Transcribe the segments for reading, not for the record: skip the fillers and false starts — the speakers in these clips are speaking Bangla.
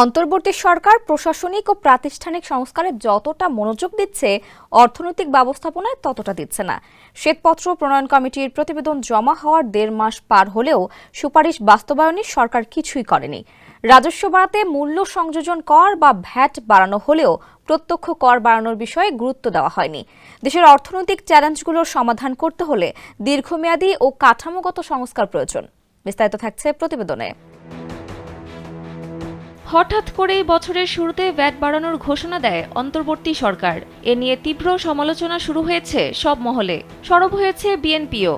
অন্তর্বর্তী সরকার প্রশাসনিক ও প্রাতিষ্ঠানিক সংস্কারে যতটা মনোযোগ দিচ্ছে, অর্থনৈতিক ব্যবস্থাপনায় ততটা দিচ্ছে না। শ্বেতপত্র প্রণয়ন কমিটির প্রতিবেদন জমা হওয়ার ১.৫ মাস পার হলেও সুপারিশ বাস্তবায়নে সরকার কিছুই করেনি। রাজস্ব বাড়াতে মূল্য সংযোজন কর বা ভ্যাট বাড়ানো হলেও প্রত্যক্ষ কর বাড়ানোর বিষয়ে গুরুত্ব দেওয়া হয়নি। দেশের অর্থনৈতিক চ্যালেঞ্জগুলোর সমাধান করতে হলে দীর্ঘমেয়াদী ও কাঠামোগত সংস্কার প্রয়োজন। বিস্তারিত থাকছে প্রতিবেদনে। হঠাৎ করেই বছরের শুরুতে ভ্যাট বাড়ানোর ঘোষণা দেয় অন্তর্বর্তী সরকার। এ নিয়ে তীব্র সমালোচনা শুরু হয়েছে সব মহলে, সরব হয়েছে বিএনপিও।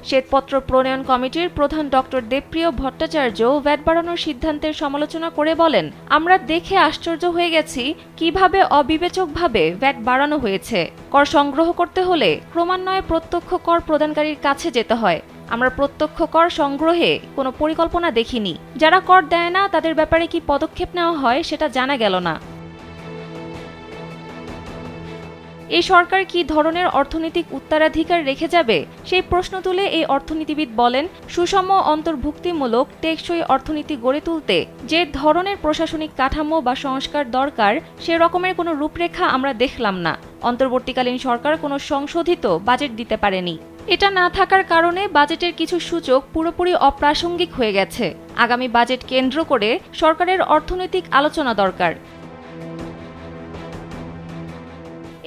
শ্বেতপত্র প্রণয়ন কমিটির প্রধান ডক্টর দেবপ্রিয় ভট্টাচার্য ভ্যাট বাড়ানোর সিদ্ধান্তের সমালোচনা করে বলেন, আমরা দেখে আশ্চর্য হয়ে গেছি কিভাবে অবিবেচকভাবে ভ্যাট বাড়ানো হয়েছে। কর সংগ্রহ করতে হলে ক্রমান্বয়ে প্রত্যক্ষ কর প্রদানকারীর কাছে যেতে হয়। আমরা প্রত্যক্ষ কর সংগ্রহে কোনো পরিকল্পনা দেখিনি। যারা কর দেয় না তাদের ব্যাপারে কি পদক্ষেপ নেওয়া হয় সেটা জানা গেল না। এই সরকার কি ধরনের অর্থনৈতিক উত্তরাধিকার রেখে যাবে সেই প্রশ্ন তুলে এই অর্থনীতিবিদ বলেন, সুষম অন্তর্ভুক্তিমূলক টেকসই অর্থনীতি গড়ে তুলতে যে ধরনের প্রশাসনিক কাঠামো বা সংস্কার দরকার সে রকমের কোনো রূপরেখা আমরা দেখলাম না। অন্তর্বর্তীকালীন সরকার কোনো সংশোধিত বাজেট দিতে পারেনি। এটা না থাকার কারণে বাজেটের কিছু সূচক পুরোপুরি অপ্রাসঙ্গিক হয়ে গেছে। আগামী বাজেট কেন্দ্র করে সরকারের অর্থনৈতিক আলোচনা দরকার।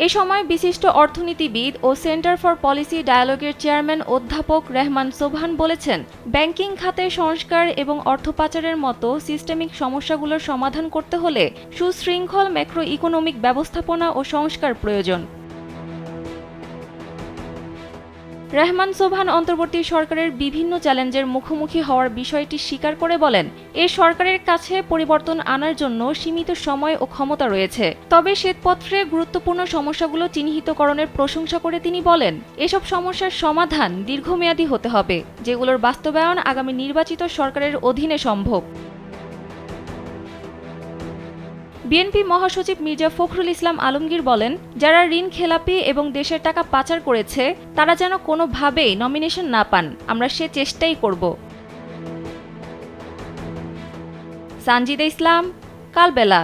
এ সময় বিশিষ্ট অর্থনীতিবিদ ও সেন্টার ফর পলিসি ডায়ালগের চেয়ারম্যান অধ্যাপক রেহমান সোবহান বলেছেন, ব্যাংকিং খাতে সংস্কার এবং অর্থ পাচারের মতো সিস্টেমিক সমস্যাগুলোর সমাধান করতে হলে সুশৃঙ্খল ম্যাক্রো ইকোনমিক ব্যবস্থাপনা ও সংস্কার প্রয়োজন। রেহমান সোবহান অন্তর্বর্তী সরকারের বিভিন্ন চ্যালেঞ্জের মুখোমুখি হওয়ার বিষয়টি স্বীকার করে বলেন, এই সরকারের কাছে পরিবর্তন আনার জন্য সীমিত সময় ও ক্ষমতা রয়েছে। তবে শ্বেতপত্রে গুরুত্বপূর্ণ সমস্যাগুলো চিহ্নিতকরণের প্রশংসা করে তিনি বলেন, এসব সমস্যার সমাধান দীর্ঘমেয়াদী হতে হবে, যেগুলোর বাস্তবায়ন আগামী নির্বাচিত সরকারের অধীনে সম্ভব। বিএনপি মহাসচিব মির্জা ফখরুল ইসলাম আলমগীর বলেন, যারা ঋণ খেলাপি এবং দেশের টাকা পাচার করেছে তারা যেন কোনোভাবেই নমিনেশন না পান, আমরা সে চেষ্টাই করব। সানজিদা ইসলাম, কালবেলা।